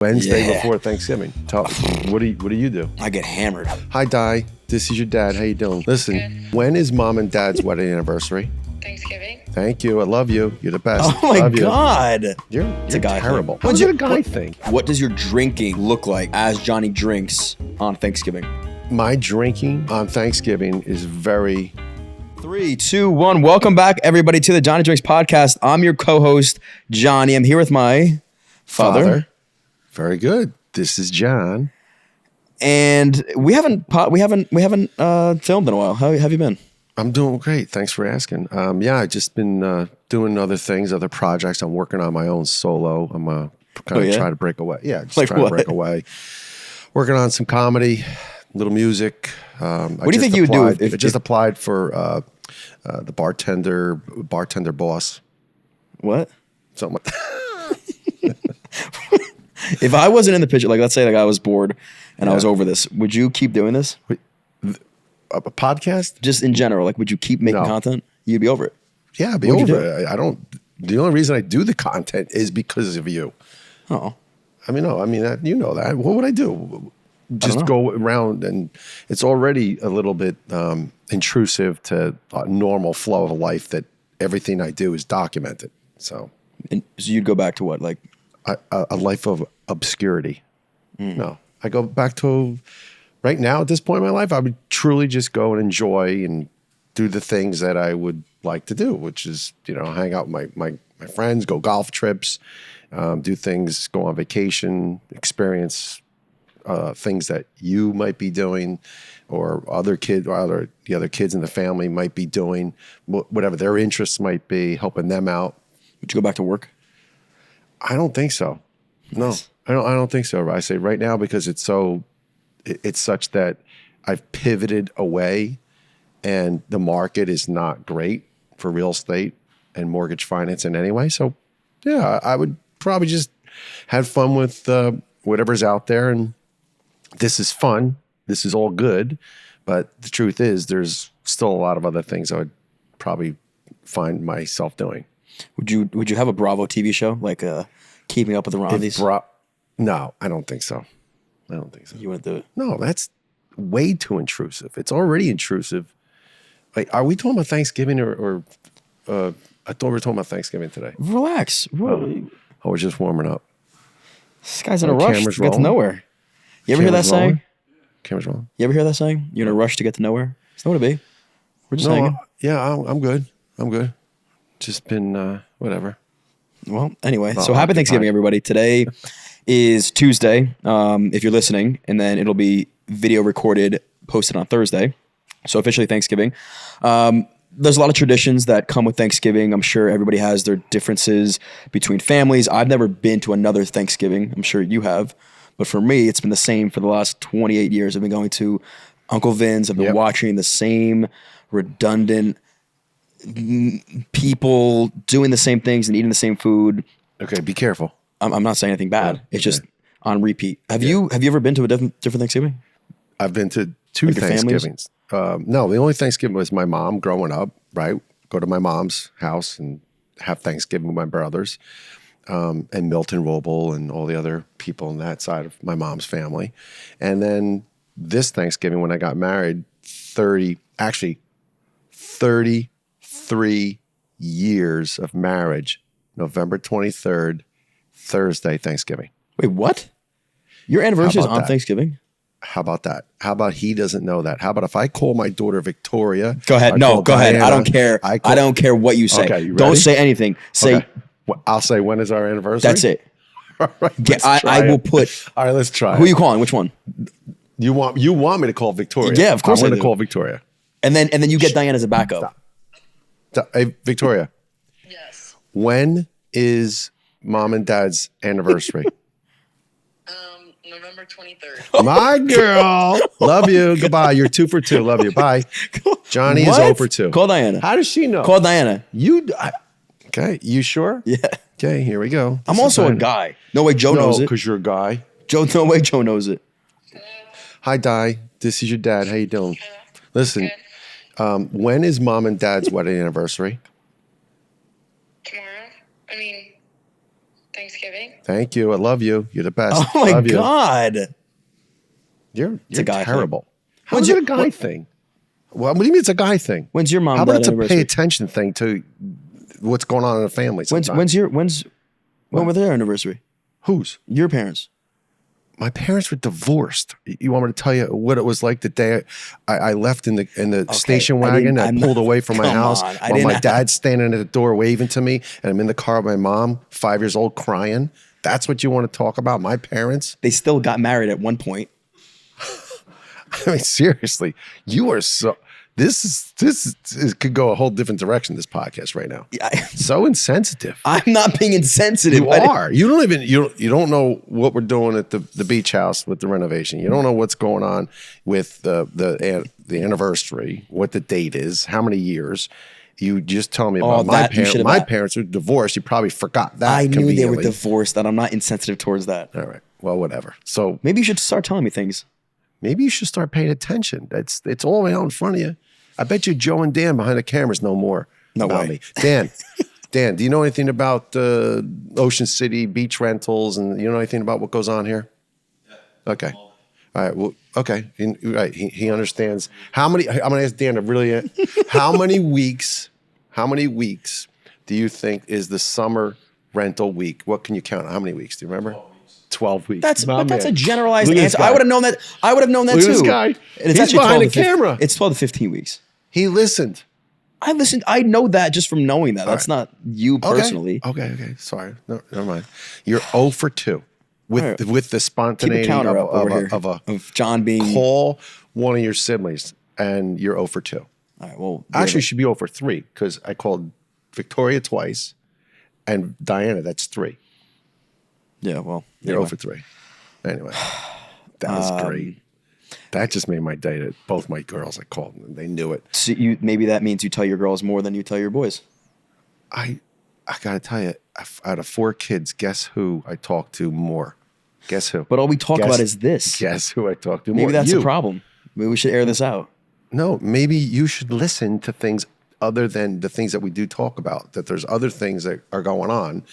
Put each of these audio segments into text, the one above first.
Wednesday before Thanksgiving. What do you do? I get hammered. Hi, Di. This is your dad. How you doing? Listen, when is mom and dad's wedding anniversary? Thanksgiving. Thank you. I love you. You're the best. Oh my love God. You're a guy terrible. thing. What's it a guy thing? What does your drinking look like as Johnny drinks on Thanksgiving? My drinking on Thanksgiving is very... 3, 2, 1. Welcome back, everybody, to the Johnny Drinks podcast. I'm your co-host, Johnny. I'm here with my father. Very good. This is John. And we haven't filmed in a while. How have you been? I'm doing great. Thanks for asking. I've just been doing other things, other projects. I'm working on my own solo. I'm kind of trying to break away. Yeah, just trying to break away. Working on some comedy, little music. What do you think you would do I just applied for the bartender boss. What? Something like that. If I wasn't in the picture, like let's say I was bored and I was over this, would you keep doing this? A podcast? Just in general, like would you keep making content? You'd be over it. Yeah, I'd be over it. I don't. The only reason I do the content is because of you. Oh. You know that. What would I do? Just go around, and it's already a little bit intrusive to a normal flow of life that everything I do is documented. So you'd go back to what? Like a life of obscurity. No, I go back to right now at this point in my life, I would truly just go and enjoy and do the things that I would like to do, which is, hang out with my friends, go golf trips, do things, go on vacation, experience things that you might be doing or the other kids in the family might be doing, whatever their interests might be, helping them out. Would you go back to work? I don't think so. Nice. No, I don't think so. I say right now because it's such that I've pivoted away and the market is not great for real estate and mortgage financing anyway. So yeah, I would probably just have fun with whatever's out there. And this is fun. This is all good. But the truth is there's still a lot of other things I would probably find myself doing. Would you have a Bravo TV show like Keeping Up with the Rondies? No, I don't think so. You wouldn't do it? No, that's way too intrusive. It's already intrusive. Like, are we talking about Thanksgiving or I thought we were talking about Thanksgiving today. Relax. I was just warming up. This guy's in a rush to get to nowhere. You ever hear that saying? Camera's rolling. You ever hear that saying? You're in a rush to get to nowhere? That's not what it be. We're just hanging. I'm good. Just been whatever. Well, anyway, so happy Thanksgiving, everybody. Today is Tuesday, if you're listening, and then it'll be video recorded, posted on Thursday. So officially Thanksgiving. There's a lot of traditions that come with Thanksgiving. I'm sure everybody has their differences between families. I've never been to another Thanksgiving. I'm sure you have. But for me, it's been the same for the last 28 years. I've been going to Uncle Vin's. I've been watching the same redundant people doing the same things and eating the same food. Okay, be careful. I'm not saying anything bad. It's just on repeat. Have you ever been to a different Thanksgiving? I've been to two Thanksgivings. No, the only Thanksgiving was my mom growing up, right? Go to my mom's house and have Thanksgiving with my brothers and Milton Roble and all the other people on that side of my mom's family. And then this Thanksgiving when I got married, 33 years of marriage, November 23rd, Thursday, Thanksgiving. Wait, what? Your anniversary is on Thanksgiving? How about that? How about he doesn't know that? How about if I call my daughter Victoria? Go ahead. No, go ahead. I don't care. I don't care what you say. Okay, you don't say anything. Say. Okay. I'll say when is our anniversary? That's it. All right, I will put. All right, let's try. Who are you calling? Which one? You want me to call Victoria? Yeah, of course I'm going to call Victoria. And then you get Diane as a backup. Hey, Victoria. Yes. When is mom and dad's anniversary? November 23rd. My girl. Love you. Goodbye. You're 2 for 2. Love you. Bye. Johnny is 0 for 2. Call Diana. How does she know? Call Diana. Okay. You sure? Yeah. Okay. Here we go. I'm also a guy. No way Joe knows it. Because you're a guy. No way Joe knows it. Hi, Di. This is your dad. How you doing? Listen, when is mom and dad's wedding anniversary? Tomorrow. Thanksgiving. Thank you. I love you. You're the best. Oh my love you. God. You're a guy terrible. How When's is it your- a guy thing? Well, what do you mean it's a guy thing? When's your mom How about dad it's a anniversary? pay attention thing to what's going on in the family sometimes? When were their anniversary? Whose? Your parents. My parents were divorced. You want me to tell you what it was like the day I left in the station wagon? I pulled away from my Come house on, I while my didn't- dad's standing at the door waving to me, and I'm in the car with my mom, 5 years old, crying. That's what you want to talk about? My parents? They still got married at one point. I mean, seriously, you are so. This could go a whole different direction. This podcast right now, so insensitive. I'm not being insensitive. You are. You don't even. You don't know what we're doing at the beach house with the renovation. You don't know what's going on with the anniversary. What the date is. How many years. You just tell me about my parents. My parents were divorced. You probably forgot that. I knew they were divorced. That I'm not insensitive towards that. All right. Well, whatever. So maybe you should start telling me things. Maybe you should start paying attention. It's all out in front of you. I bet you Joe and Dan behind the cameras know more about me. Dan, do you know anything about Ocean City beach rentals, and you know anything about what goes on here? Yeah. Okay. All right. Well, okay. Right. He understands. I'm going to ask Dan to really. How many weeks do you think is the summer rental week? What can you count? How many weeks? Do you remember? 12 weeks. That's a generalized answer. I would have known that. I would have known that Look too. at this guy. It's He's behind the camera. It's 12 to 15 weeks. He listened. I listened. I know that just from knowing that. That's not you personally. Okay. Sorry. No, never mind. You're 0 for 2 with the spontaneity Keep a counter up over here of John being. Call one of your siblings and you're 0 for 2. All right. Well, actually, you should be 0 for 3 because I called Victoria twice and Diana. That's 3. Yeah. Well, you're 0 for 3. Anyway, that was great. That just made my day that both my girls I called and they knew it. So maybe that means you tell your girls more than you tell your boys. I got to tell you, out of 4 kids, guess who I talk to more? Guess who? But all we talk about is this. Guess who I talk to more? Maybe that's a problem. Maybe we should air this out. No, maybe you should listen to things other than the things that we do talk about, that there's other things that are going on.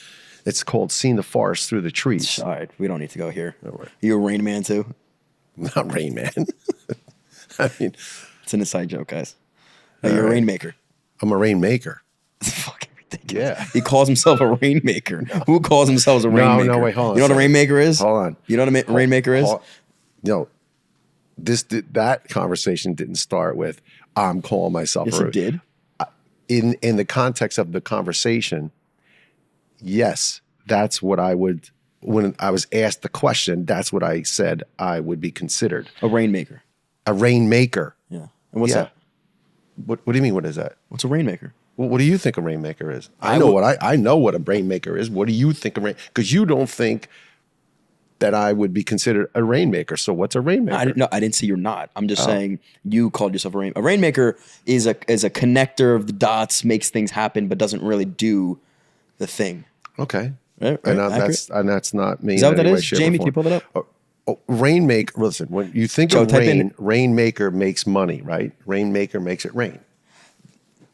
It's called seeing the forest through the trees. All right, we don't need to go here. Right. You a Rain Man too? Not Rain Man. I mean, it's an inside joke, guys. No, you're a rainmaker. I'm a rainmaker. It's fucking ridiculous. Yeah. He calls himself a rainmaker. No. Who calls themselves a rainmaker? No, wait, hold on. You know what a rainmaker is? Hold on. You know what a rainmaker is? No. That conversation didn't start with I'm calling myself yes, it did. In the context of the conversation, yes, that's what I would. When I was asked the question, that's what I said I would be considered. A rainmaker. A rainmaker. Yeah. And what's that? What do you mean? What is that? What's a rainmaker? Well, what do you think a rainmaker is? I know what a rainmaker is. What do you think because you don't think that I would be considered a rainmaker. So what's a rainmaker? I didn't say you're not. I'm just saying you called yourself a rainmaker. A rainmaker is a connector of the dots, makes things happen, but doesn't really do the thing. Okay. Right? And that's not me. Is that what that is? Jamie, can you pull that up? Rainmaker. Listen, when you think of rain, rainmaker makes money, right? Rainmaker makes it rain.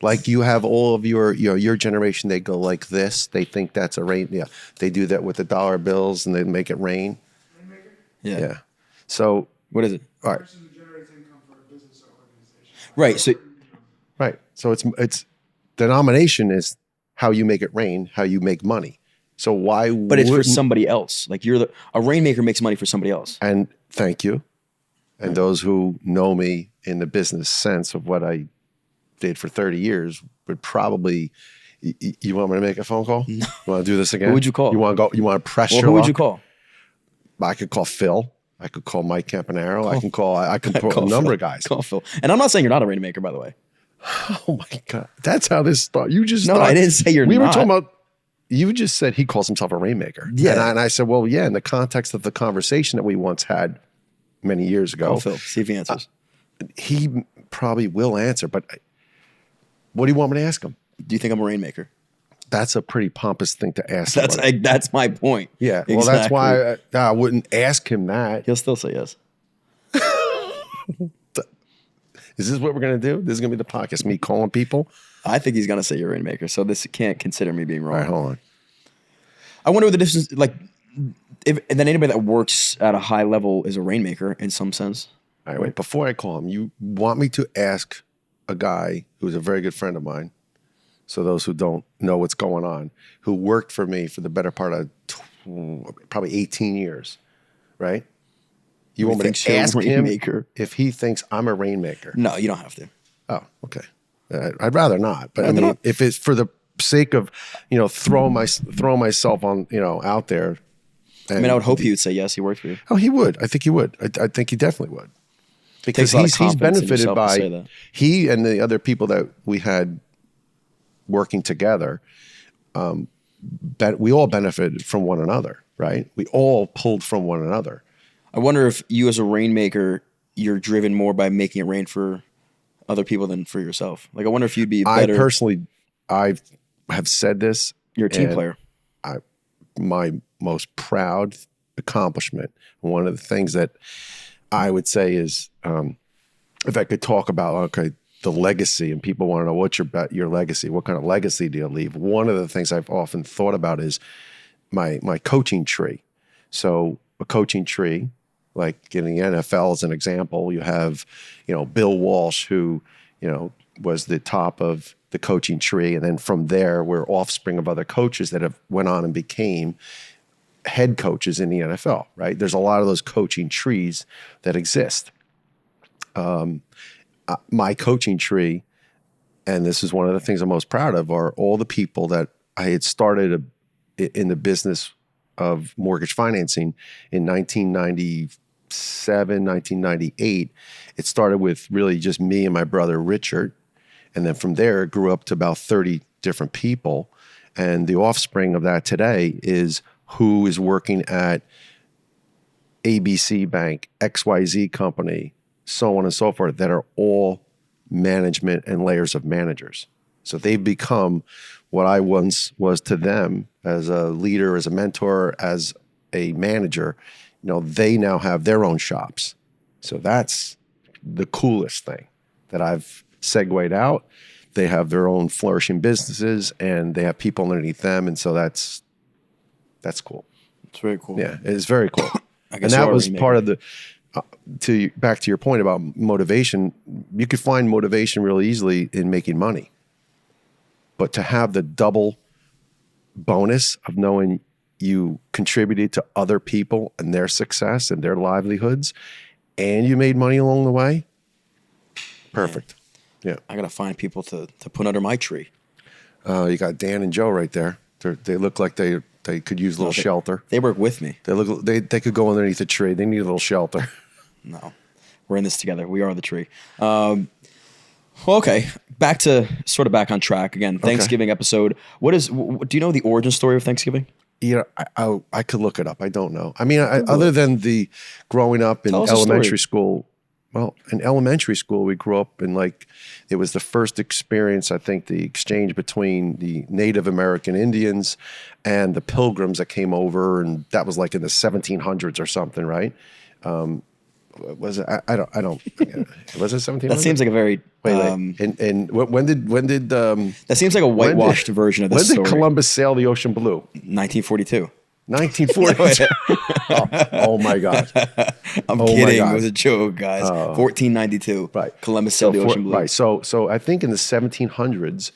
Like you have all of your generation, they go like this. They think that's a rain. Yeah, they do that with the dollar bills and they make it rain. Rainmaker? Yeah. So what is it? All right. Right. So it's denomination is how you make it rain, how you make money. So why? But it's for somebody else. Like a rainmaker makes money for somebody else. And thank you. And those who know me in the business sense of what I did for 30 years would probably. You want me to make a phone call? No. You want to do this again? Who would you call? You want to go? You want to press your who luck? would you call? I could call Phil. I could call Mike Campanaro. I can call a number of guys. Call Phil. And I'm not saying you're not a rainmaker, by the way. Oh my God. That's how this started. You just I didn't say you're not. We were talking about. You just said he calls himself a rainmaker. Yeah. And I said, well, yeah, in the context of the conversation that we once had many years ago. Call Phil. See if he answers. He probably will answer, but what do you want me to ask him? Do you think I'm a rainmaker? That's a pretty pompous thing to ask. That's my point. Yeah. Exactly. Well, that's why I wouldn't ask him that. He'll still say yes. Is this what we're going to do? This is going to be the podcast, me calling people? I think he's going to say you're a rainmaker, so this can't consider me being wrong. All right, hold I wonder what the difference, like, if and then anybody that works at a high level is a rainmaker in some sense. All right, wait. Before I call him, you want me to ask a guy who's a very good friend of mine, so those who don't know what's going on, who worked for me for the better part of probably 18 years, right? You want me to ask him if he thinks I'm a rainmaker? No, you don't have to. Oh, okay. I'd rather not. But I mean, if it's for the sake of, throwing myself on, out there. I mean, I would hope he would say yes. He worked for you. Oh, he would. I think he would. I think he definitely would. Because he's benefited by he and the other people that we had working together. We all benefited from one another, right? We all pulled from one another. I wonder if you, as a rainmaker, you're driven more by making it rain for other people than for yourself. Like, I wonder if you'd be better. I have said this. You're a team player. My most proud accomplishment, one of the things that I would say is, if I could talk about, the legacy, and people want to know what's your legacy, what kind of legacy do you leave? One of the things I've often thought about is my coaching tree. So a coaching tree, like in the NFL as an example, you have, Bill Walsh, who, was the top of the coaching tree. And then from there, we're offspring of other coaches that have went on and became head coaches in the NFL, right? There's a lot of those coaching trees that exist. My coaching tree, and this is one of the things I'm most proud of, are all the people that I had started in the business of mortgage financing in 1997, 1998. It started with really just me and my brother, Richard. And then from there, it grew up to about 30 different people. And the offspring of that today is who is working at ABC Bank, XYZ Company, so on and so forth, that are all management and layers of managers. So they've become what I once was to them as a leader, as a mentor, as a manager. They now have their own shops. So that's the coolest thing that I've segued out. They have their own flourishing businesses, and they have people underneath them. And so that's cool. It's very cool. Yeah, it's very cool. And that was part of the, back to your point about motivation, you could find motivation really easily in making money. But to have the double bonus of knowing you contributed to other people and their success and their livelihoods, and you made money along the way, perfect. Yeah. I got to find people to put under my tree. You got Dan and Joe right there. They look like they could use a little shelter. They work with me. They could go underneath the tree. They need a little shelter. No, we're in this together. We are the tree. Okay, back on track again. Thanksgiving episode. Do you know the origin story of Thanksgiving? I could look it up. I don't know. I mean, other than the growing up in elementary school. Well, in elementary school, we grew up in it was the first experience, I think, the exchange between the Native American Indians and the Pilgrims that came over, and that was in the 1700s or something, right? Was it? I don't. Was it 1700s? That seems like a very. Wait. And when did? That seems like a whitewashed version of this story. When did Columbus sail the ocean blue? 1942. 1942. oh my God. I'm kidding. It was a joke, guys. 1492. Right. Columbus sailed the ocean blue. Right. So I think in the 1700s,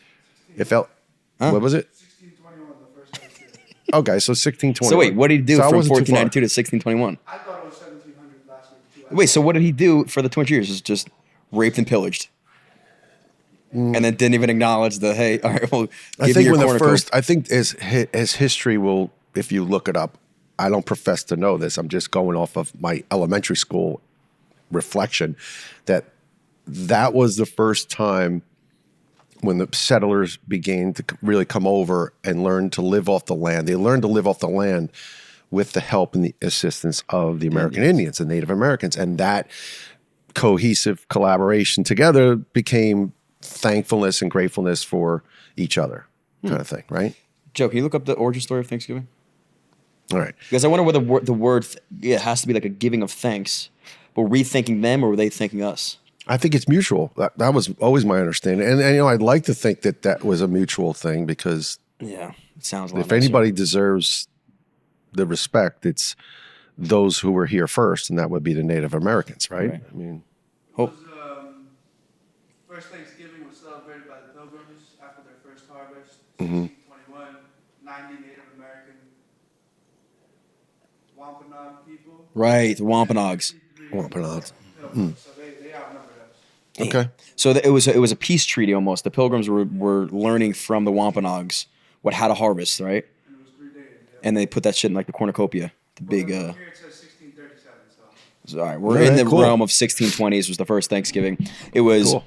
it felt. What was it? 1621. The first Thanksgiving. Okay, so 1621. So wait, what did he do from 1492 to 1621? I thought it was 1700 last week. Wait, so what did he do for the 20 years? Just raped and pillaged. And then didn't even acknowledge the, hey, all right, well, I think as history will, if you look it up, I don't profess to know this. I'm just going off of my elementary school reflection that was the first time when the settlers began to really come over and learn to live off the land. They learned to live off the land with the help and the assistance of the American Indians and Native Americans. And that cohesive collaboration together became thankfulness and gratefulness for each other kind of thing, right? Joe, can you look up the origin story of Thanksgiving? All right. Because I wonder whether the word it has to be like a giving of thanks. But were we thanking them or were they thanking us? I think it's mutual. That was always my understanding. And I'd like to think that was a mutual thing because it sounds like if anybody deserves the respect. It's those who were here first, and that would be the Native Americans, right? Right. I mean, Hope. First Thanksgiving was celebrated by the Pilgrims after their first harvest, Mhm. 1621. 90 Native American Wampanoag people. Right, the Wampanoags. Wampanoags. Pilgrims, so they outnumbered us. Okay. So it was a peace treaty almost. The Pilgrims were learning from the Wampanoags how to harvest, right? And it was 3 days. Yeah. And they put that shit in like the cornucopia, the big. Here it says 1637, so. All right, we're All in right, the cool. realm of 1620s. Was the first Thanksgiving. It was. Cool.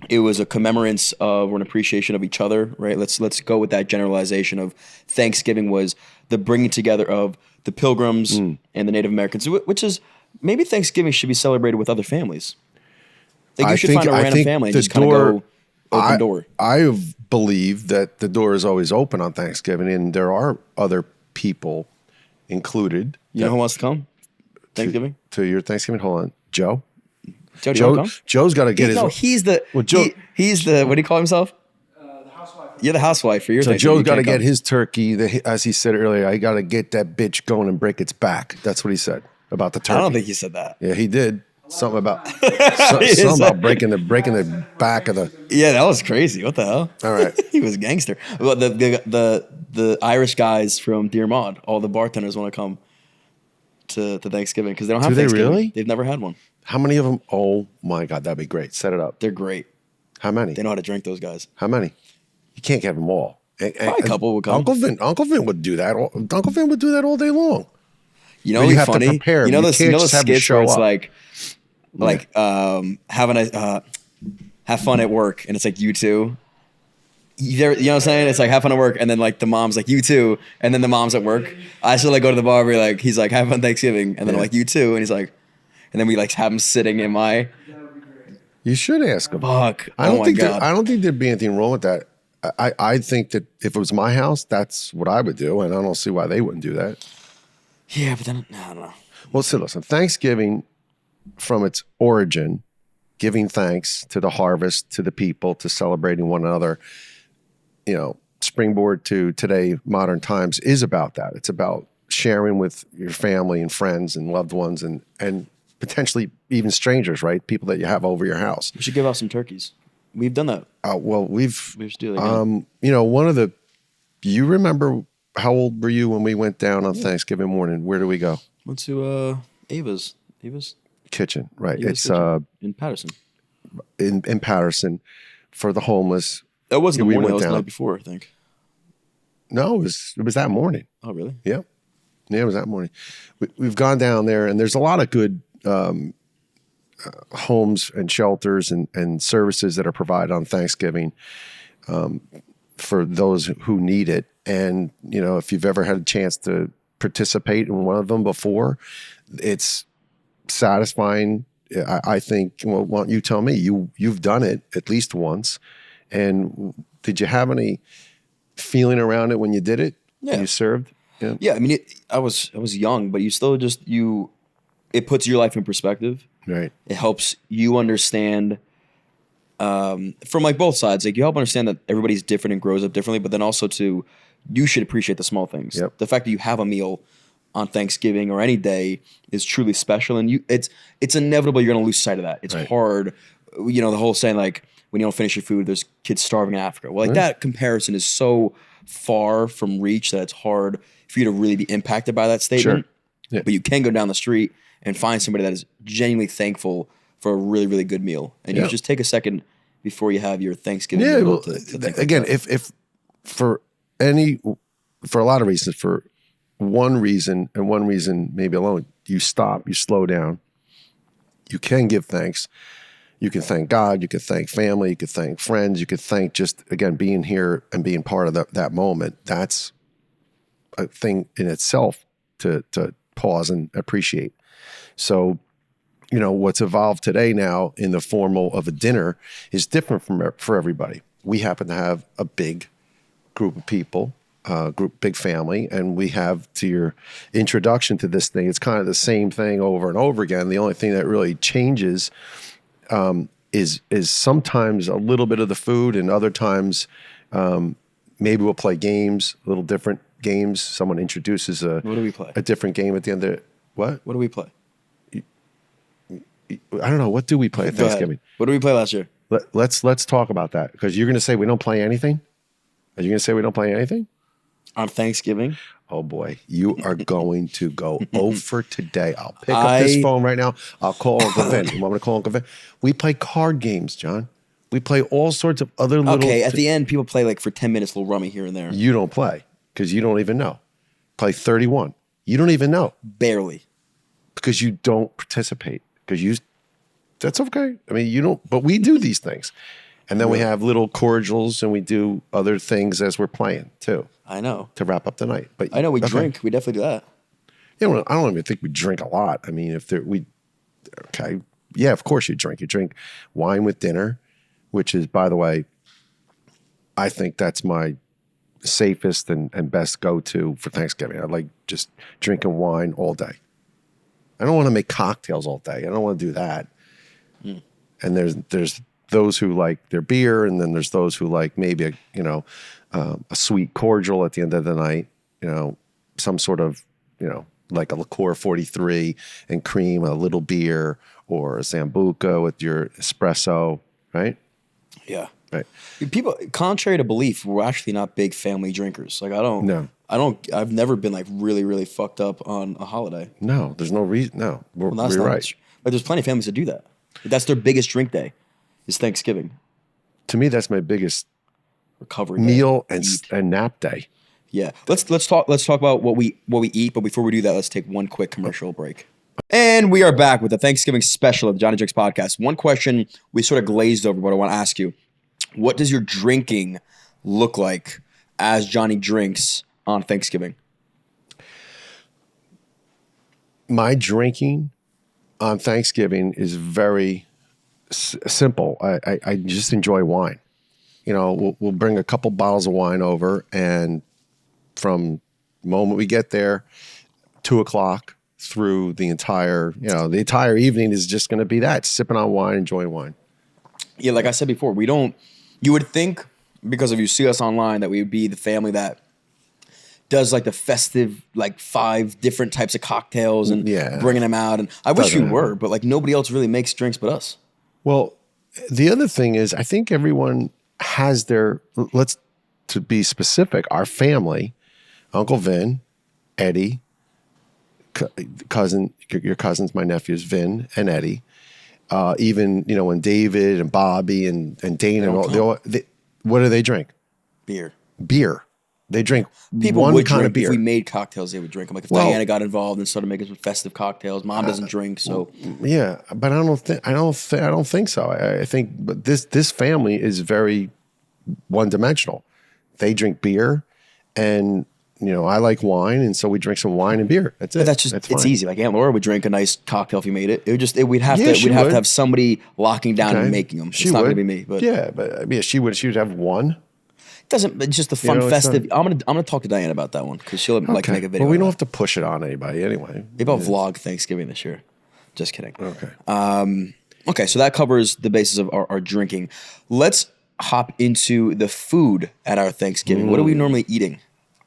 It was a commemorance of or an appreciation of each other, right? Let's go with that generalization of Thanksgiving was the bringing together of the Pilgrims and the Native Americans, which is maybe Thanksgiving should be celebrated with other families. Like you should find a random family and the just kind of go open door. I believe that the door is always open on Thanksgiving, and there are other people included. You know who wants to come? Thanksgiving? To your Thanksgiving. Hold on, Joe. Joe, do you want to come? Joe's got to get his. No, he's the. Well, Joe- he's the. What do you call himself? The housewife. You're the housewife for your So Thanksgiving. Joe's You got to can't get come. his turkey. As he said earlier, I got to get that bitch going and break its back. That's what he said about the turkey. I don't think he said that. Yeah, he did. Something about He something said- about breaking the back of the. Yeah, that was crazy. What the hell? All right. He was gangster. Well, the Irish guys from Dear Maud, all the bartenders want to come to Thanksgiving because they don't have Do they Thanksgiving. really? They've never had one. How many of them? Oh my God, that'd be great. Set it up. They're great. How many? They know how to drink, those guys. How many? You can't get them all. Probably a couple would come. Uncle Vin would do that. Uncle Vin would do that all day long. You know, But what's you have to funny. prepare. You know You those, can't just have them skits where show it's up. having a have fun at work, and it's like you too. You know what I'm saying? It's like have fun at work, and then like the mom's like you too, and then the mom's at work. I should like go to the bar, and be like he's like have fun Thanksgiving, and then I'm Yeah. like you too, and he's like, and then we like have him sitting in my That would be great. You should ask him. fuck. I Oh don't my think god. I don't think there'd be anything wrong with that. I think that if it was my house, that's what I would do, and I don't see why they wouldn't do that. Yeah, but then I don't know. Well, so listen, Thanksgiving, from its origin, giving thanks to the harvest, to the people, to celebrating one another, you know, springboard to today, modern times, is about that. It's about sharing with your family and friends and loved ones and potentially even strangers, right? People that you have over your house. We should give out some turkeys. We've done that. Well, We should do that again. you know, you remember how old were you when we went down on Thanksgiving morning? Where do we go? Went to Ava's. Kitchen, right? Ava's It's Kitchen in Patterson. in Patterson for the homeless. That wasn't We the morning. went That was the down. night before, I think. No, it was that morning. Oh, really? Yeah. Yeah, it was that morning. We've gone down there, and there's a lot of good homes and shelters and services that are provided on Thanksgiving for those who need it. And, you know, if you've ever had a chance to participate in one of them before, it's satisfying. I think, well, why don't you tell me? You've done it at least once. And did you have any feeling around it when you did it? Yeah. When you served? Yeah. Yeah, I mean, I was young, but you still it puts your life in perspective. Right. It helps you understand from like both sides. Like you help understand that everybody's different and grows up differently, but then also you should appreciate the small things. Yep. The fact that you have a meal on Thanksgiving or any day is truly special, and it's inevitable you're going to lose sight of that. It's Right. hard, you know, the whole saying like when you don't finish your food, there's kids starving in Africa. Well, like that comparison is so far from reach that it's hard for you to really be impacted by that statement. Sure. Yeah. But you can go down the street and find somebody that is genuinely thankful for a really, really good meal, and you Yeah. just take a second before you have your Thanksgiving Yeah, meal well, to think again, like that. if for a lot of reasons, for one reason and one reason maybe alone, you stop, you slow down, you can give thanks. You can thank God, you can thank family, you can thank friends, you can thank just, again, being here and being part of that moment. That's a thing in itself to pause and appreciate. So, you know, what's evolved today now in the formal of a dinner is different for everybody. We happen to have a big group of people, big family, and we have, to your introduction to this thing, it's kind of the same thing over and over again. The only thing that really changes is sometimes a little bit of the food, and other times maybe we'll play games, a little different games. Someone introduces What do we play? a different game at the end of it. What? What do we play? I don't know. What do we play at Go ahead. Thanksgiving? What did we play last year? Let's talk about that because you're going to say we don't play anything. Are you going to say we don't play anything On Thanksgiving? Oh boy, you are going to go over today. I'll pick up this phone right now. I'll call Uncle Vin. You want me to call Uncle Vin? We play card games, John. We play all sorts of other little. Okay, at the end, people play like for 10 minutes, a little rummy here and there. You don't play because you don't even know. Play 31. You don't even know. Barely. Because you don't participate. Because you. That's okay. I mean, you don't. But we do these things. And then we have little cordials and we do other things as we're playing too. I know. To wrap up the night. But I know we drink. We definitely do that. Yeah, well, I don't even think we drink a lot. I mean, okay. Yeah, of course you drink. You drink wine with dinner, which is, by the way, I think that's my safest and best go-to for Thanksgiving. I like just drinking wine all day. I don't want to make cocktails all day. I don't want to do that. Mm. And there's those who like their beer, and then there's those who like maybe a sweet cordial at the end of the night. Some sort of like a liqueur 43 and cream, a little beer, or a Sambuca with your espresso, right? Yeah. Right. People, contrary to belief, we're actually not big family drinkers. Like I've never been like really, really fucked up on a holiday. No, there's no reason. No, we're right. Like there's plenty of families that do that. That's their biggest drink day, is Thanksgiving. To me, that's my biggest recovery meal and nap day. Yeah. Let's talk about what we eat, but before we do that, let's take one quick commercial break. And we are back with the Thanksgiving special of the Johnny Drinks podcast. One question we sort of glazed over, but I want to ask you, what does your drinking look like as Johnny Drinks on Thanksgiving? My drinking on Thanksgiving is very simple. I just enjoy wine. We'll bring a couple bottles of wine over, and from the moment we get there, 2:00 through the entire evening is just going to be that, sipping on wine, enjoying wine. Yeah, like I said before, you would think, because if you see us online, that we would be the family that does like the festive, like 5 different types of cocktails and bringing them out. And I wish we were, but like nobody else really makes drinks but us. Well, the other thing is, I think everyone has to be specific, our family, Uncle Vin, Eddie, your cousins, my nephews, Vin and Eddie, even, when David and Bobby and Dane and all, what do they drink? Beer. They drink People one would kind drink of beer. If we made cocktails, they would drink them. Like if Diana got involved and started making some festive cocktails, Mom doesn't drink, so yeah. But I don't think so. I think, but this family is very one dimensional. They drink beer, and I like wine, and so we drink some wine and beer. That's it. But it's easy. Like Aunt Laura would drink a nice cocktail if you made it. We'd have to have somebody locking down and making them. It's not going to be me. But she would have one. It's just a fun festive. I'm gonna talk to Diane about that one because she'll like to make a video. Well, we don't have to push it on anybody anyway. Maybe I'll vlog Thanksgiving this year. Just kidding. Okay. Okay, so that covers the basis of our drinking. Let's hop into the food at our Thanksgiving. What are we normally eating?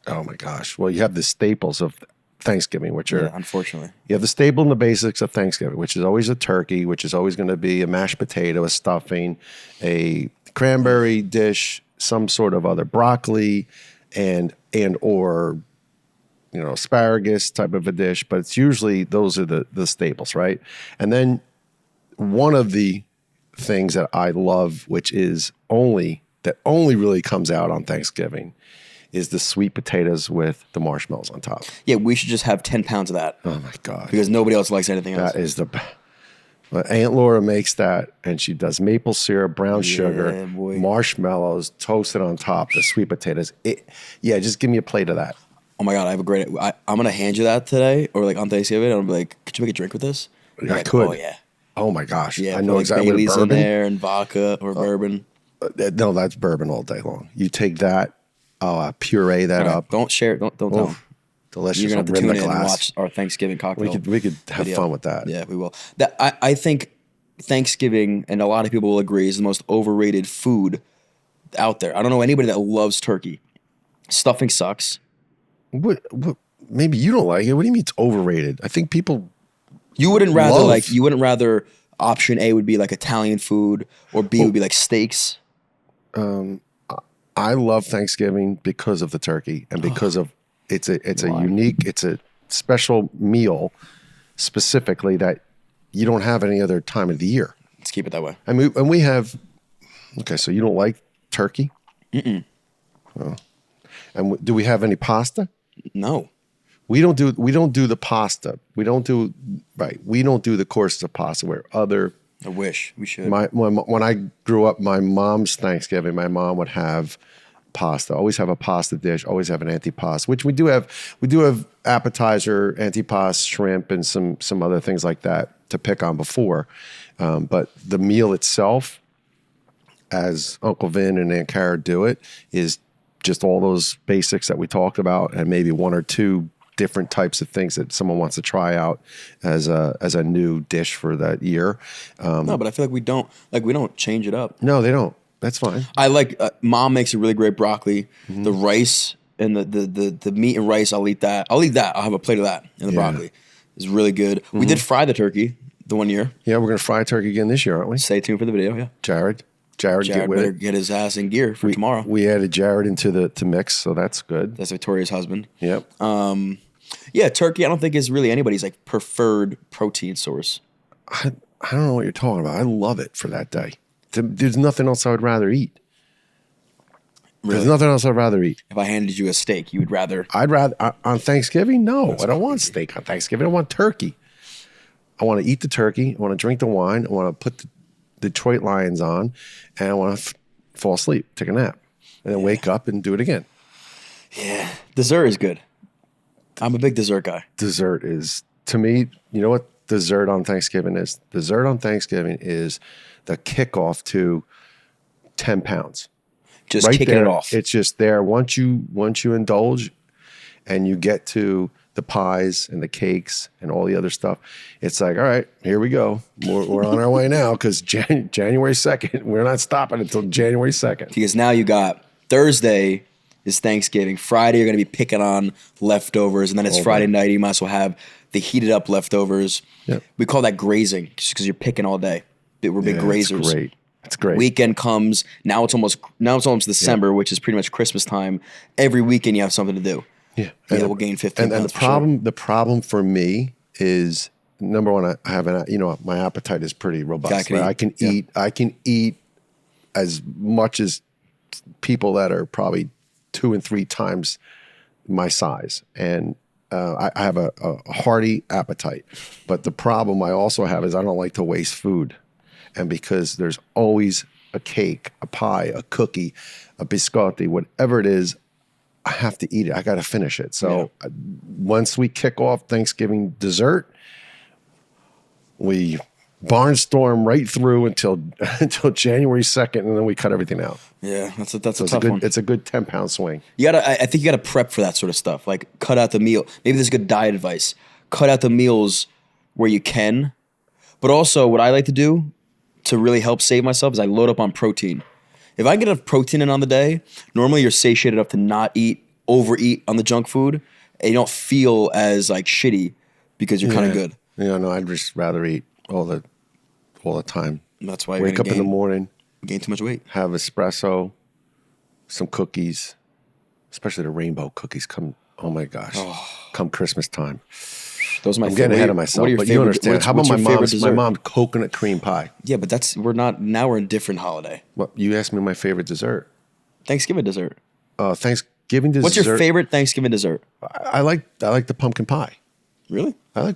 Oh my gosh. Well, you have the staples of Thanksgiving, which are unfortunately. You have the staple and the basics of Thanksgiving, which is always a turkey, which is always going to be a mashed potato, a stuffing, a cranberry dish, some sort of other broccoli and or asparagus type of a dish, but it's usually those are the staples, right? And then one of the things that I love, which is only really comes out on Thanksgiving, is the sweet potatoes with the marshmallows on top. Yeah, we should just have 10 pounds of that. Oh my God. Because nobody else likes anything else. That is Aunt Laura makes that, and she does maple syrup, brown sugar, marshmallows, toasted on top, the sweet potatoes. Just give me a plate of that. Oh my God, I have a great. I'm gonna hand you that today, or like on Thanksgiving. And I'll be like, "Could you make a drink with this?" I could. Oh yeah. Oh my gosh. Yeah. I know exactly. Bailey's in there and vodka or bourbon. No, that's bourbon all day long. You take that, puree that up. Don't share it. Don't tell them. Delicious. You're gonna have to tune in and watch our Thanksgiving cocktail. We could have fun with that. Yeah, we will. I think Thanksgiving, and a lot of people will agree, is the most overrated food out there. I don't know anybody that loves turkey. Stuffing sucks. What? Maybe you don't like it. What do you mean it's overrated? I think people. You wouldn't rather Love. you wouldn't rather option A would be like Italian food or B would be like steaks. I love Thanksgiving because of the turkey and because of it's a unique, it's a special meal specifically that you don't have any other time of the year. Let's keep it that way. I mean, and we have. Okay, so you don't like turkey? Oh. And do we have any pasta? No. We don't do the pasta. We don't do the courses of pasta where other. I wish we should. When I grew up, my mom's Thanksgiving, my mom would have pasta. Always have a pasta dish. Always have an antipasto, which we do have. We do have appetizer, antipasto, shrimp, and some other things like that to pick on before. But the meal itself, as Uncle Vin and Aunt Cara do it, is just all those basics that we talked about, and maybe one or two different types of things that someone wants to try out as a new dish for that year. No, but I feel like we don't change it up. No, they don't. That's fine. I like Mom makes a really great broccoli. The rice and the meat and rice. I'll eat that. I'll have a plate of that and the broccoli. It's really good. We did fry the turkey the one year. Yeah, we're gonna fry turkey again this year, aren't we? Stay tuned for the video. Yeah, Jared, get with better it. get his ass in gear for tomorrow. We added Jared into the mix, so that's good. That's Victoria's husband. Yep. Yeah, turkey I don't think is really anybody's like preferred protein source. I don't know what you're talking about. I love it for that day. There's nothing else I would rather eat. Really? There's nothing else I'd rather eat. If I handed you a steak, you would rather. I'd rather on Thanksgiving. No, I don't want steak on Thanksgiving. I want turkey. I want to eat the turkey. I want to drink the wine. I want to put the Detroit Lions on, and I want to fall asleep, take a nap, and then wake up and do it again. Yeah, dessert is good. I'm a big dessert guy. Dessert is, to me, you know what dessert on Thanksgiving is? Dessert on Thanksgiving is the kickoff to 10 pounds. Just right kicking there, it off. It's just there. Once you indulge and you get to the pies and the cakes and all the other stuff, it's like, all right, here we go. We're on our way now because January 2nd, we're not stopping until January 2nd. Because now you got Thursday is Thanksgiving. Friday, you're going to be picking on leftovers. And then it's Friday night. You might as well have the heated up leftovers. Yeah. We call that grazing just because you're picking all day. We're big grazers. It's great. It's great. Weekend comes. Now it's almost December, which is pretty much Christmas time. Every weekend you have something to do. Yeah. And we'll gain 15 pounds. And the problem for me is, number one, I have my appetite is pretty robust. I can eat as much as people that are probably 2 and 3 times my size. And I have a hearty appetite. But the problem I also have is I don't like to waste food. And because there's always a cake, a pie, a cookie, a biscotti, whatever it is, I have to eat it. I got to finish it. So once we kick off Thanksgiving dessert, we barnstorm right through until January 2nd, and then we cut everything out. Yeah, that's a tough one. one. It's a good 10-pound swing. I think you gotta prep for that sort of stuff. Like cut out the meal. Maybe this is good diet advice. Cut out the meals where you can. But also what I like to do to really help save myself is I load up on protein. If I get enough protein in on the day, normally you're satiated enough to not overeat on the junk food, and you don't feel as like shitty because you're kind of good. Yeah, no, I'd just rather eat all the time. That's why wake up in the morning, gain too much weight. Have espresso, some cookies, especially the rainbow cookies. Oh my gosh, come Christmas time. Those are my I'm getting ahead of myself, but you understand. How about my mom's coconut cream pie? Yeah, but we're in a different holiday. What, you asked me my favorite dessert. Thanksgiving dessert. Thanksgiving dessert. What's your favorite Thanksgiving dessert? I like the pumpkin pie. Really? I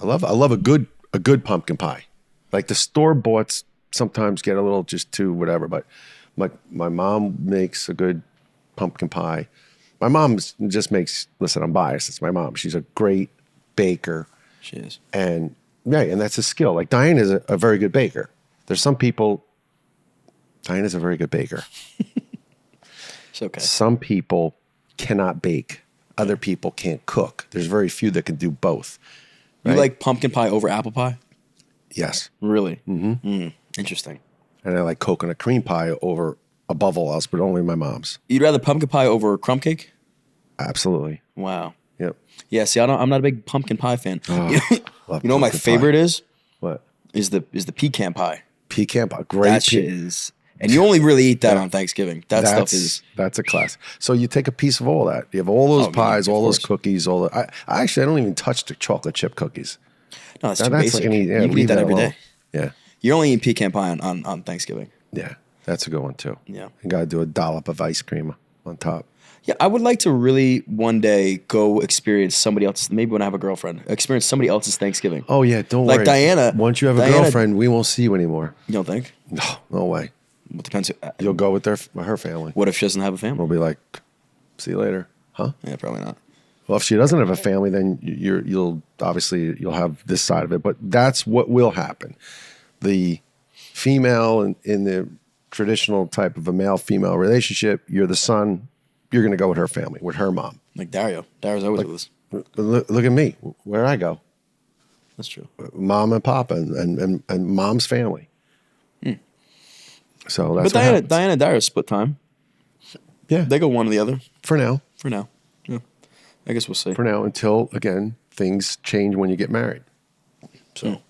love a good pumpkin pie. Like the store bought sometimes get a little just too whatever, but my mom makes a good pumpkin pie. My mom just makes. Listen, I'm biased. It's my mom. She's a great baker. She is. And that's a skill. Like Diane is a very good baker. There's some people. Diane is a very good baker. It's okay. Some people cannot bake. Other people can't cook. There's very few that can do both. Right? You like pumpkin pie over apple pie? Yes. Really? Mm-hmm. Interesting. And I like coconut cream pie above all else, but only my mom's. You'd rather pumpkin pie over crumb cake? Absolutely. Wow. Yep. Yeah. See, I'm not a big pumpkin pie fan. Oh, you love know what my pumpkin favorite pie. is? What? Is the pecan pie. Pecan pie. Great. That shit is, and you only really eat that on Thanksgiving. That's a class. So you take a piece of all that. You have all those pies, all those cookies, all the. I don't even touch the chocolate chip cookies. No, that's too basic. You can eat that every day. Yeah. You only eat pecan pie on Thanksgiving. Yeah, that's a good one too. Yeah. You got to do a dollop of ice cream on top. Yeah, I would like to really one day go experience somebody else's. Maybe when I have a girlfriend, experience somebody else's Thanksgiving. Oh yeah, don't worry. Like Diana. Once you have a girlfriend, we won't see you anymore. You don't think? No way. Well, it depends. You'll go with her family. What if she doesn't have a family? We'll be like, see you later, huh? Yeah, probably not. Well, if she doesn't have a family, then you'll have this side of it. But that's what will happen. The female in the traditional type of a male-female relationship, you're the son. You're going to go with her family, with her mom. Like Dario. Dario's always with us. Look at me. Where I go. That's true. Mom and Papa and mom's family. So that's but Diana and Dario split time. Yeah. They go one or the other. For now. Yeah. I guess we'll see. For now, until, again, things change when you get married. So.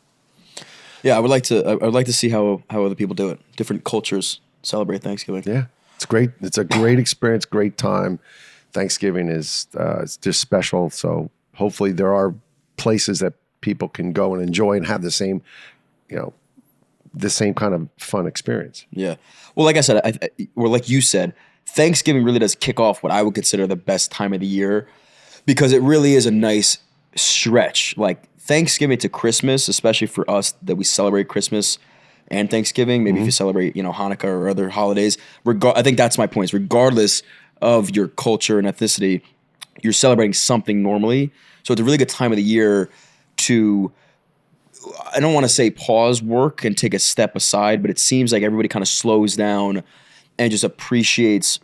Yeah, I would like to see how other people do it. Different cultures celebrate Thanksgiving. Yeah. It's great. It's a great experience, great time. Thanksgiving is it's just special. So hopefully there are places that people can go and enjoy and have the same kind of fun experience. Yeah. Well, like I said, or like you said, Thanksgiving really does kick off what I would consider the best time of the year because it really is a nice stretch. Like Thanksgiving to Christmas, especially for us that we celebrate Christmas and Thanksgiving, maybe if you celebrate, Hanukkah or other holidays, I think that's my point. Regardless of your culture and ethnicity, you're celebrating something normally. So it's a really good time of the year to, I don't want to say pause work and take a step aside, but it seems like everybody kind of slows down and just appreciates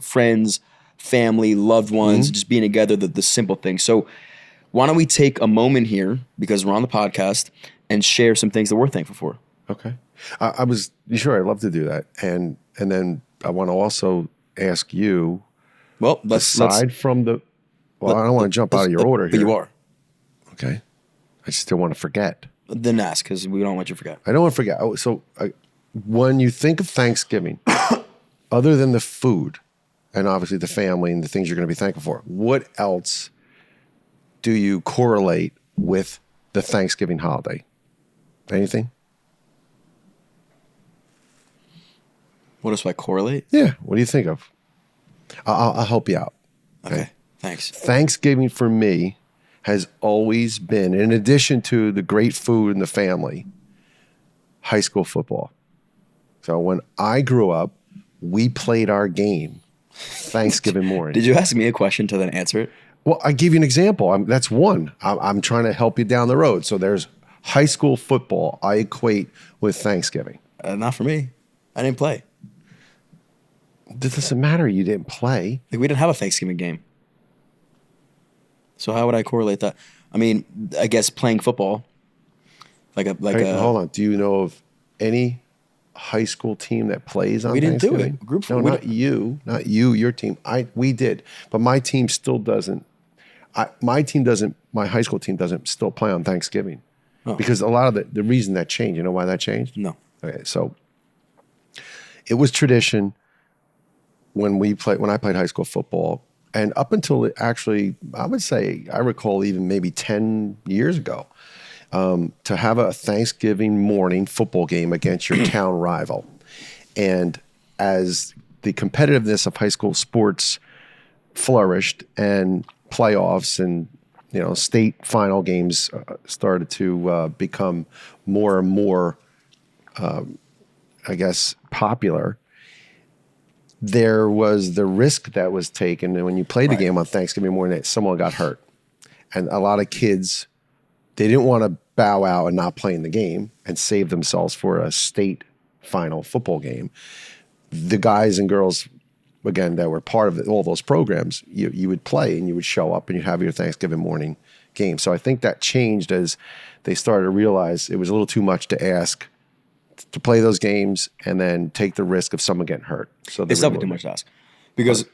friends, family, loved ones, just being together, the simple things. So why don't we take a moment here, because we're on the podcast, and share some things that we're thankful for. Okay. I'd love to do that. And then I want to also ask you, I don't want to jump out of your order here. But you are. Okay. I just don't want to forget. Then ask, because we don't want you to forget. I don't want to forget. So when you think of Thanksgiving, other than the food and obviously the family and the things you're going to be thankful for, what else do you correlate with the Thanksgiving holiday? Anything? What else do I correlate? Yeah. What do you think of? I'll help you out. Okay. Thanks. Thanksgiving for me has always been, in addition to the great food and the family, high school football. So when I grew up, we played our game Thanksgiving morning. Did you ask me a question to then answer it? Well, I give you an example. That's one. I'm trying to help you down the road. So there's high school football. I equate with Thanksgiving. Not for me. I didn't play. It doesn't matter. You didn't play. Like, we didn't have a Thanksgiving game. So how would I correlate that? I mean, I guess playing football. Hold on. Do you know of any high school team that plays on Thanksgiving? We didn't do it. Group No, not you, your team. We did. But my team still doesn't. My high school team doesn't still play on Thanksgiving. Oh. Because a lot of the reason that changed, you know why that changed? No. Okay, so it was tradition when I played high school football, and up until actually, I would say, I recall even maybe 10 years ago, to have a Thanksgiving morning football game against your town rival. And as the competitiveness of high school sports flourished and playoffs and state final games started to become more and more, I guess, popular, there was the risk that was taken. And when you played a game on Thanksgiving morning, that someone got hurt. And a lot of kids, they didn't want to bow out and not play in the game and save themselves for a state final football game. The guys and girls, again, that were part of all those programs, you would play and you would show up and you'd have your Thanksgiving morning game. So I think that changed as they started to realize it was a little too much to ask to play those games and then take the risk of someone getting hurt. So it's definitely too much to ask. Because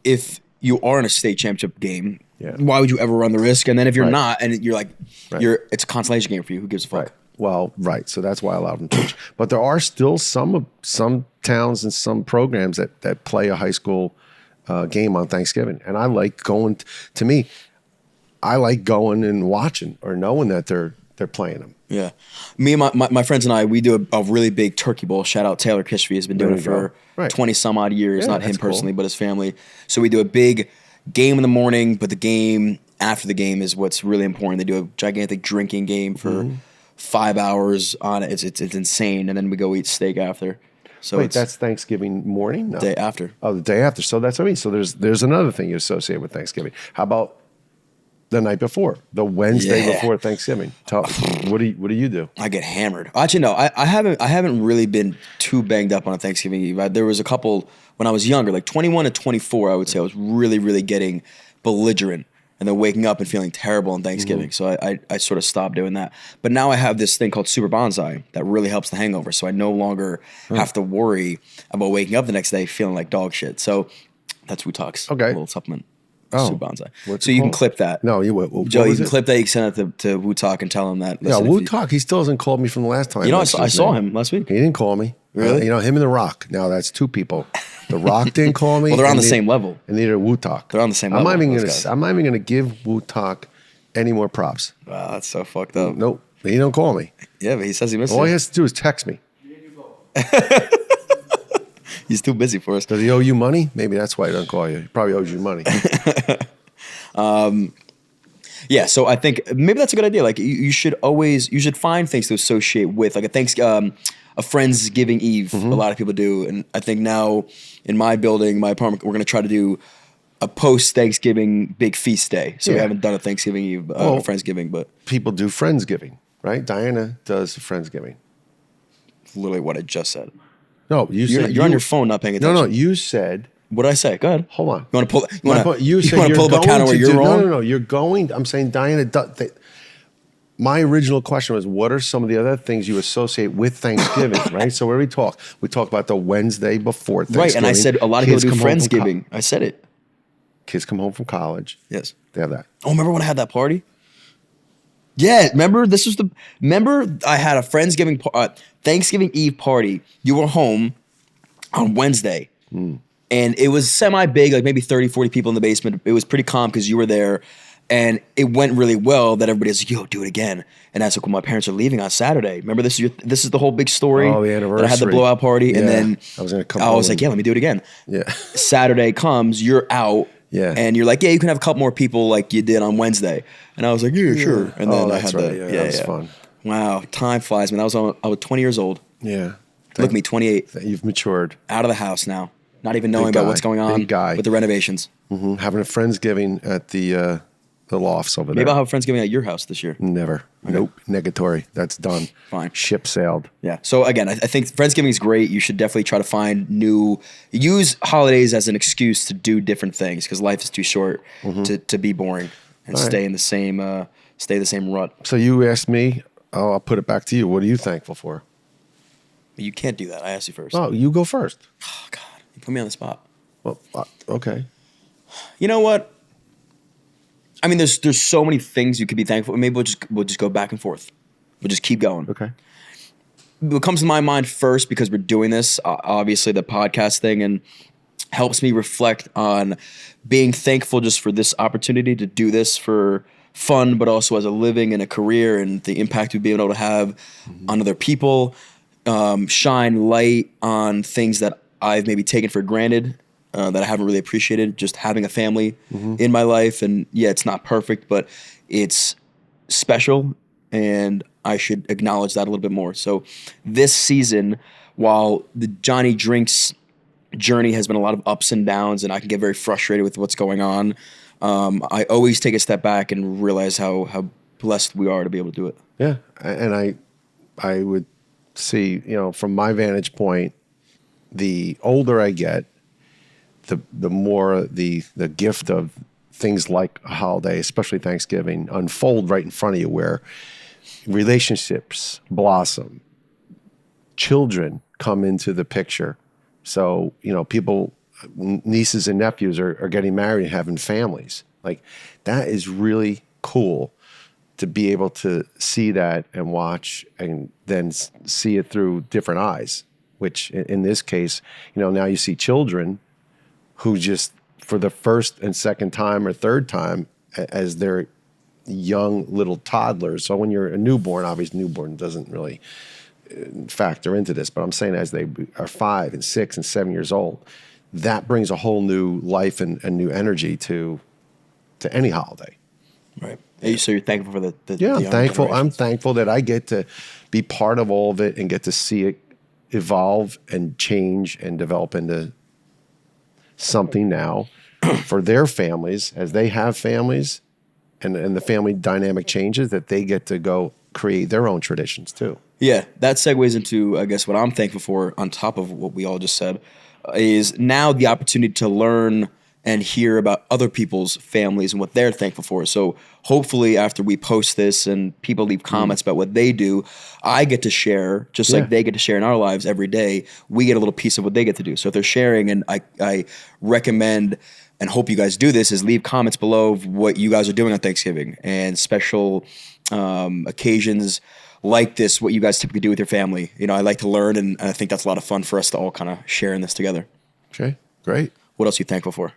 if you are in a state championship game. Yeah. Why would you ever run the risk? And then if you're Right. not, and you're like, Right. it's a consolation game for you. Who gives a fuck? Right. Well, right. So that's why I allowed them to teach. But there are still some towns and some programs that play a high school game on Thanksgiving, and I like going. To me, I like going and watching or knowing that they're playing them. Yeah. Me and my friends and I, we do a really big turkey bowl. Shout out Taylor Kishfi. Has been doing it for Right. 20 some odd years. Yeah, Not him that's personally, cool. but his family. So we do a big game in the morning, but the game after the game is what's really important. They do a gigantic drinking game for 5 hours on it. It's insane. And then we go eat steak after. So Wait, it's that's Thanksgiving morning? No. day after. Oh, the day after. So that's what I mean. So there's another thing you associate with Thanksgiving. How about the night before, the Wednesday Yeah. before Thanksgiving? What do you do? I get hammered. Actually, no, I haven't really been too banged up on a Thanksgiving Eve. There was a couple when I was younger, like 21 to 24. I would say I was really, really getting belligerent, and then waking up and feeling terrible on Thanksgiving. So I sort of stopped doing that. But now I have this thing called Super Bonsai that really helps the hangover. So I no longer have to worry about waking up the next day feeling like dog shit. So that's Wutalk's Okay. little supplement. Oh. Super Bonsai. What's So it you can called? clip that. No, what Joe, you was can it? clip that. You can send it to Wutalk and tell him that. Yeah, listen, if Wu you- Talk. He still hasn't called me from the last time. You know, I mentioned his saw name. him last week. He didn't call me. Really? Him and The Rock. Now that's two people. The Rock didn't call me. Well, they're on and the same level. And neither Wu Talk. They're on the same I'm level, not even those gonna. guys. I'm not even gonna give Wu Talk any more props. Wow, that's so fucked up. Nope. He don't call me. Yeah, but he says he misses All he you. has to do is text me. He's too busy for us. Does he owe you money? Maybe that's why he doesn't call you. He probably owes you money. Yeah, so I think maybe that's a good idea. Like you should find things to associate with, like a Friendsgiving Eve. A lot of people do, and I think now in my building, my apartment, we're gonna try to do a post Thanksgiving big feast day. So we Yeah. haven't done a Thanksgiving Eve, Friendsgiving, but People do Friendsgiving, right? Diana does Friendsgiving. literally what I just said. No, you You're, said you're on your phone, not paying No, attention. no, you said. What did I say? Go ahead. Hold on. You want to pull? You want to? You said want to you're pull up a going counter where to you're do, wrong? No. You're going. I'm saying Diana. My original question was, what are some of the other things you associate with Thanksgiving, right? So where we talk about the Wednesday before Thanksgiving. Right, and I said a lot of Kids people do come home from Friendsgiving. I said it. Kids come home from college. Yes. They have that. Oh, remember when I had that party? Yeah, remember I had a Thanksgiving Eve party. You were home on Wednesday. And it was semi-big, like maybe 30, 40 people in the basement. It was pretty calm because you were there. And it went really well that everybody's like, yo, do it again. And that's like when my parents are leaving on Saturday. Remember, this is the whole big story. Oh, the That I had the anniversary. blowout party. And Yeah. then I was gonna come I home was like, and- yeah, let me do it again. Yeah. Saturday comes, you're out. Yeah. And you're like, yeah, you can have a couple more people like you did on Wednesday. And I was like, yeah, sure. And then Oh, I that's had right. Yeah, that was fun. Wow, time flies, man. I was 20 years old. Yeah. Look at me, 28, You've matured. out of the house now. Not even knowing Big about guy, what's going on big guy. with the renovations. Having a Friendsgiving at the lofts over Maybe there. I'll have Friendsgiving at your house this year. Never. Nope. Negatory. That's done. Fine. Ship sailed. Yeah. So again, I think Friendsgiving is great. You should definitely try to use holidays as an excuse to do different things because life is too short to be boring and All right. stay in the same rut. So you asked me. Oh, I'll put it back to you. What are you thankful for? But you can't do that. I asked you first. Oh, you go first. Oh God, you put me on the spot. Well, okay. You know what? I mean, there's so many things you could be thankful. Maybe we'll just go back and forth. We'll just keep going. Okay. What comes to my mind first, because we're doing this, obviously the podcast thing, and helps me reflect on being thankful just for this opportunity to do this for fun, but also as a living and a career, and the impact we've been able to have on other people, shine light on things that I've maybe taken for granted, that I haven't really appreciated, just having a family in my life. And yeah, it's not perfect, but it's special, and I should acknowledge that a little bit more. So this season, while the Johnny Drinks journey has been a lot of ups and downs, and I can get very frustrated with what's going on, I always take a step back and realize how blessed we are to be able to do it. Yeah, and I would see, from my vantage point, the older I get, the more the gift of things like a holiday, especially Thanksgiving, unfold right in front of you, where relationships blossom, children come into the picture. So, people nieces and nephews are getting married and having families. Like that is really cool to be able to see that and watch and then see it through different eyes, which in this case, now you see children who just for the first and second time or third time as they're young little toddlers. So when you're a newborn, obviously newborn doesn't really factor into this, but I'm saying as they are 5 and 6 and 7 years old, that brings a whole new life and new energy to any holiday. Right. So you're thankful for the I'm thankful. generations. I'm thankful that I get to be part of all of it and get to see it evolve and change and develop into something now for their families as they have families and the family dynamic changes, that they get to go create their own traditions too. Yeah, that segues into, I guess, what I'm thankful for on top of what we all just said, is now the opportunity to learn and hear about other people's families and what they're thankful for. So hopefully after we post this and people leave comments about what they do, I get to share, just like they get to share in our lives every day, we get a little piece of what they get to do. So if they're sharing, and I recommend and hope you guys do this, is leave comments below of what you guys are doing on Thanksgiving and special occasions like this, what you guys typically do with your family. I like to learn, and I think that's a lot of fun for us to all kind of share in this together. Okay, great. What else are you thankful for?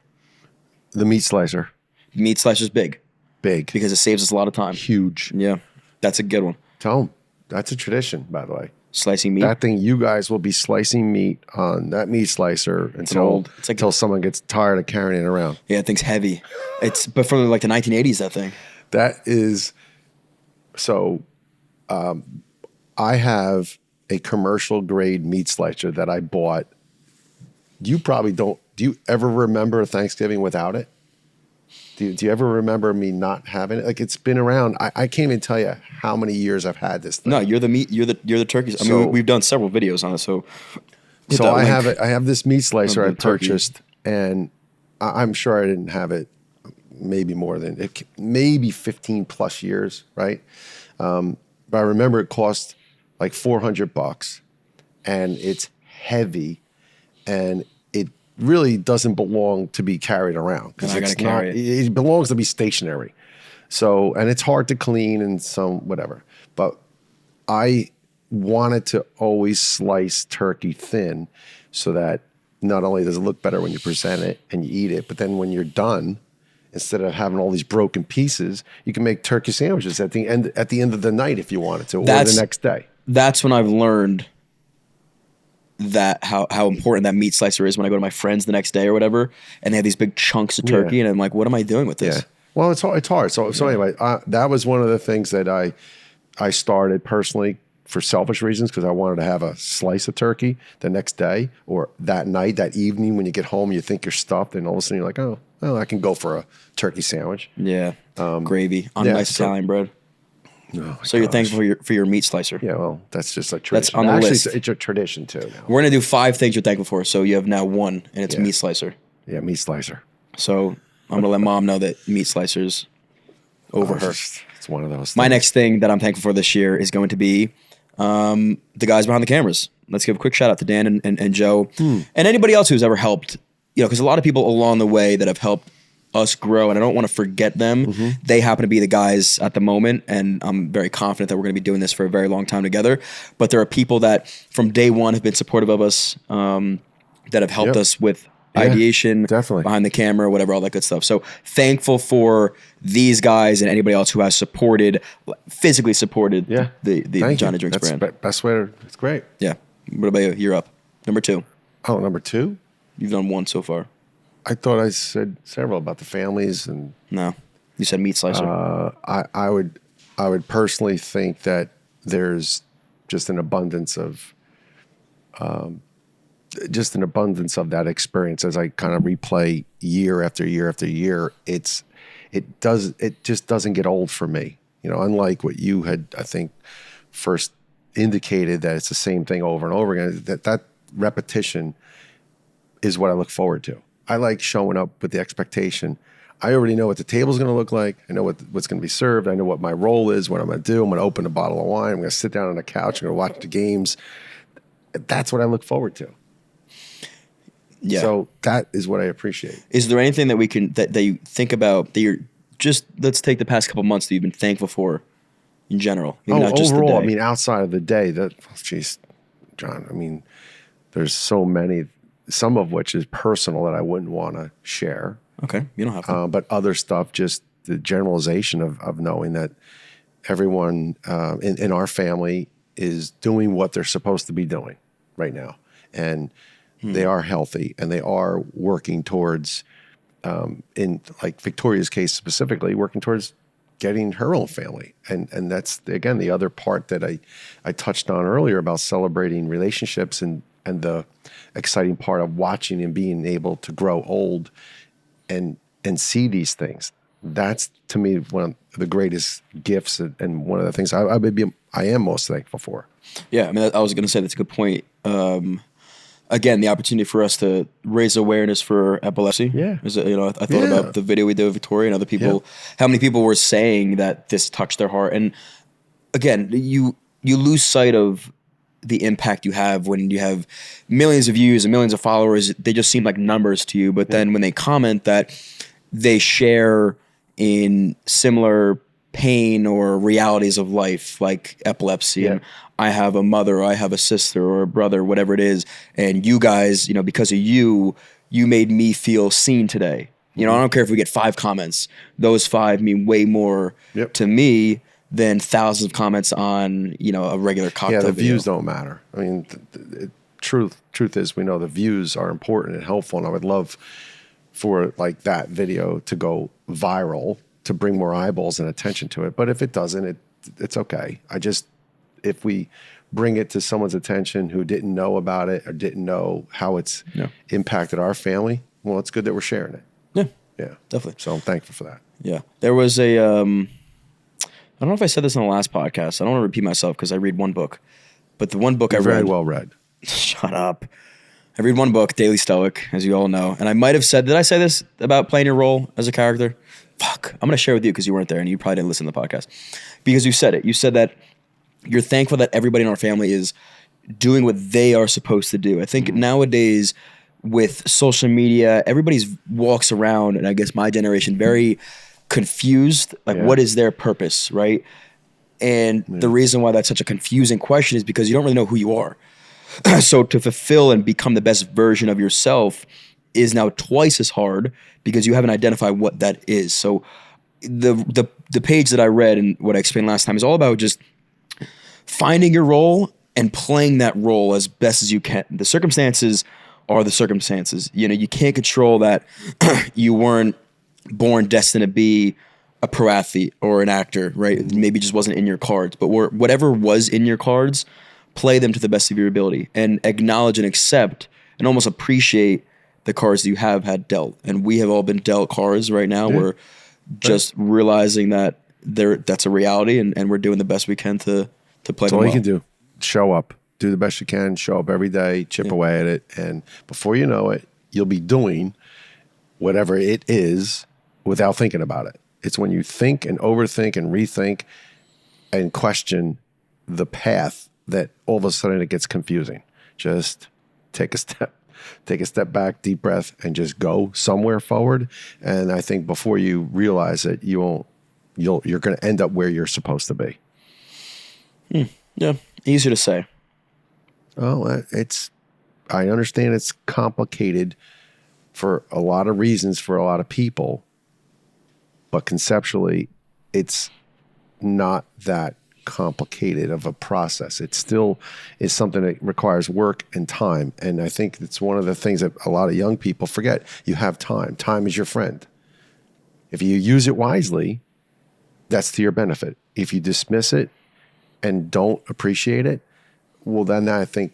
The meat slicer. Meat slicer's big. Big. Because it saves us a lot of time. Huge. Yeah, that's a good one. Tell them. That's a tradition, by the way. Slicing meat. That thing, you guys will be slicing meat on that meat slicer until someone gets tired of carrying it around. Yeah, that thing's heavy. But from like the 1980s, that thing. That is, so I have a commercial grade meat slicer that I bought. You probably don't. Do you ever remember a Thanksgiving without it? Do you ever remember me not having it? Like, it's been around. I can't even tell you how many years I've had this thing. No, you're the meat. You're the turkeys. I mean, we've done several videos on it. So I have it. I have this meat slicer I purchased, and I'm sure I didn't have it maybe more than maybe 15 plus years, right? But I remember it cost like $400, and it's heavy, and it really doesn't belong to be carried around because it belongs to be stationary. So, and it's hard to clean and some whatever. But I wanted to always slice turkey thin so that not only does it look better when you present it and you eat it, but then when you're done, instead of having all these broken pieces, you can make turkey sandwiches at the end of the night if you wanted to, or the next day. That's when I've learned that how important that meat slicer is when I go to my friends the next day or whatever, and they have these big chunks of turkey, and I'm like, what am I doing with this? Yeah. Well, it's hard. So anyway, that was one of the things that I started personally for selfish reasons, because I wanted to have a slice of turkey the next day or that night, that evening when you get home, you think you're stuffed, and all of a sudden you're like, oh, I can go for a turkey sandwich. Yeah, gravy on nice Italian bread. Oh so you're thankful for your meat slicer. Yeah, well, that's just a tradition. That's on the list. It's a tradition too. Now. We're going to do 5 things you're thankful for. So you have now 1, and it's meat slicer. Yeah, meat slicer. So I'm going to let Mom know that meat slicer's over her. It's one of those things. My next thing that I'm thankful for this year is going to be the guys behind the cameras. Let's give a quick shout out to Dan and Joe and anybody else who's ever helped, because a lot of people along the way that have helped us grow, and I don't want to forget them. They happen to be the guys at the moment, and I'm very confident that we're going to be doing this for a very long time together. But there are people that from day one have been supportive of us, that have helped us with ideation, definitely behind the camera, whatever, all that good stuff. So thankful for these guys and anybody else who has physically supported the Johnny Drinks brand. Best way. It's great. Yeah. What about you? You're up. Number 2. Oh, number 2? You've done 1 so far. I thought I said several about the families, and no, you said meat slicer. I would personally think that there's just an abundance of that experience as I kind of replay year after year after year. It just doesn't get old for me. Unlike what you had, I think, first indicated, that it's the same thing over and over again. That repetition is what I look forward to. I like showing up with the expectation. I already know what the table's going to look like. I know what's going to be served. I know what my role is, what I'm going to do. I'm going to open a bottle of wine. I'm going to sit down on the couch. I'm going to watch the games. That's what I look forward to. Yeah. So that is what I appreciate. Is there anything that that you think about that you're just, let's take the past couple months that you've been thankful for in general? Maybe not just overall, the I day. mean, outside of the day, geez, John, I mean, there's so many, some of which is personal that I wouldn't want to share. Okay, you don't have to. But other stuff, just the generalization of knowing that everyone in our family is doing what they're supposed to be doing right now. And they are healthy and they are working towards, in like Victoria's case specifically, working towards getting her own family. And that's, again, the other part that I touched on earlier about celebrating relationships and the exciting part of watching and being able to grow old and see these things. That's, to me, one of the greatest gifts and one of the things I am most thankful for. Yeah, I mean, I was going to say that's a good point. Again, the opportunity for us to raise awareness for epilepsy. Yeah. I thought about the video we did with Victoria and other people. Yeah. How many people were saying that this touched their heart? And again, you lose sight of the impact you have when you have millions of views and millions of followers. They just seem like numbers to you. But then when they comment that they share in similar pain or realities of life, like epilepsy, and I have a mother, or I have a sister or a brother, whatever it is, and you guys, because of you made me feel seen today. I don't care if we get 5 comments. Those 5 mean way more to me than thousands of comments on, a regular cocktail the video. views don't matter. I mean, truth is, we know the views are important and helpful, and I would love for like that video to go viral to bring more eyeballs and attention to it. But if it doesn't, it's okay. If we bring it to someone's attention who didn't know about it or didn't know how it's impacted our family, well, it's good that we're sharing it. Yeah, definitely. So I'm thankful for that. Yeah, there was I don't know if I said this on the last podcast. I don't want to repeat myself because I read one book, but the one book You're I read, very well read. Shut up. I read one book, Daily Stoic, as you all know, and I might have said, did I say this about playing your role as a character? Fuck, I'm going to share with you because you weren't there and you probably didn't listen to the podcast. Because you said it. You said that you're thankful that everybody in our family is doing what they are supposed to do. I think nowadays with social media, everybody's walks around, and I guess my generation, very confused. Like, what is their purpose, right? And the reason why that's such a confusing question is because you don't really know who you are. So to fulfill and become the best version of yourself is now twice as hard because you haven't identified what that is. So the page that I read and what I explained last time is all about just finding your role and playing that role as best as you can. The circumstances are the circumstances. You can't control that you weren't born destined to be a pro athlete or an actor, right? Maybe it just wasn't in your cards. But whatever was in your cards, play them to the best of your ability and acknowledge and accept and almost appreciate the cards that you have had dealt. And we have all been dealt cards right now. Yeah. We're just realizing that that's a reality and we're doing the best we can to play them well. That's all you can do. Show up. Do the best you can. Show up every day. Chip away at it. And before you know it, you'll be doing whatever it is without thinking about it. It's when you think and overthink and rethink and question the path that all of a sudden it gets confusing. Just take a step back, deep breath, and just go somewhere forward. And I think before you realize it, you're going to end up where you're supposed to be. Yeah, easier to say. Oh, I understand it's complicated for a lot of reasons for a lot of people, but conceptually, it's not that complicated of a process. It still is something that requires work and time. And I think it's one of the things that a lot of young people forget. You have time. Time is your friend. If you use it wisely, that's to your benefit. If you dismiss it and don't appreciate it, well, then that, I think,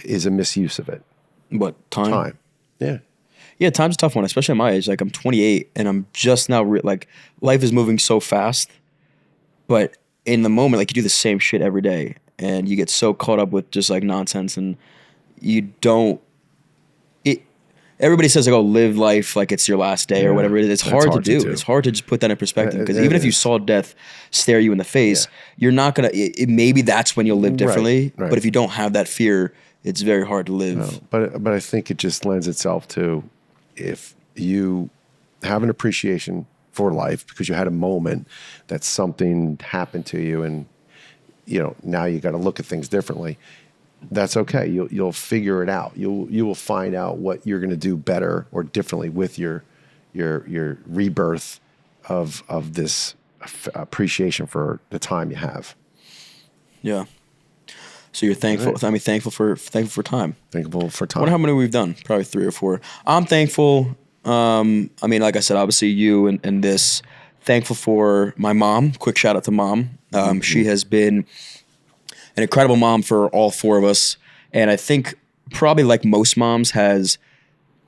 is a misuse of it. What, time? Time. Yeah. Yeah, time's a tough one, especially at my age. Like, I'm 28 and I'm just now, life is moving so fast, but in the moment, like, you do the same shit every day and you get so caught up with just like nonsense and you don't, everybody says like, oh, live life like it's your last day or whatever it is. It's hard to do. It's hard to just put that in perspective because even if you saw death stare you in the face, you're not going to, maybe that's when you'll live differently. Right. But if you don't have that fear, it's very hard to live. No, but I think it just lends itself to if you have an appreciation for life because you had a moment that something happened to you and now you got to look at things differently. That's okay. You'll figure it out. You will find out what you're going to do better or differently with your rebirth of this appreciation for the time you have. Yeah. So you're thankful. Right. I mean, thankful for time. Thankful for I time. wonder how many we've done. Probably 3 or 4. I'm thankful. I mean, like I said, obviously you and this. Thankful for my mom. Quick shout out to mom. She has been an incredible mom for all 4 of us. And I think probably like most moms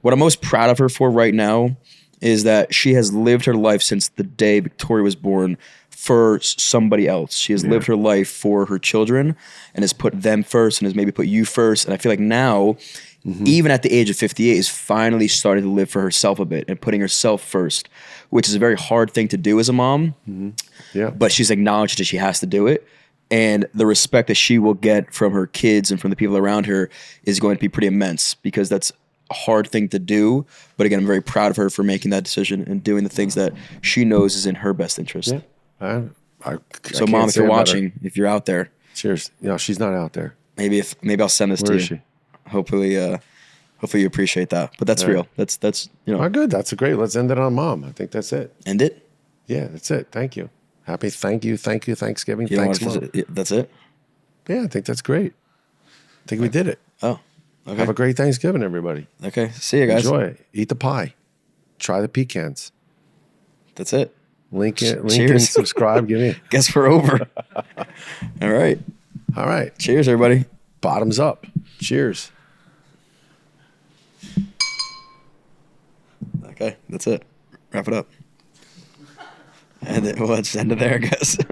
what I'm most proud of her for right now is that she has lived her life since the day Victoria was born for somebody else. She has lived her life for her children and has put them first and has maybe put you first. And I feel like now, even at the age of 58, is finally starting to live for herself a bit and putting herself first, which is a very hard thing to do as a mom. Yeah. But she's acknowledged that she has to do it. And the respect that she will get from her kids and from the people around her is going to be pretty immense because that's a hard thing to do. But again, I'm very proud of her for making that decision and doing the things that she knows is in her best interest. Yeah. So mom, if you're watching, if you're out there. Cheers. She's not out there. Maybe I'll send this Where to is you. she? Hopefully you appreciate that. But that's real. That's Oh, good. That's great. Let's end it on mom. I think that's it. End it? Yeah, that's it. Thank you. Happy Thanksgiving. You don't Thanks, want Mom. that's it? Yeah, I think that's great. I think we did it. Oh. Okay. Have a great Thanksgiving, everybody. Okay. See you guys. Enjoy it. Eat the pie. Try the pecans. That's it. Link in, Cheers. subscribe. Give me. Guess we're over. All right. All right. Cheers, everybody. Bottoms up. Cheers. Okay, that's it. Wrap it up. And we'll just end it there, I guess.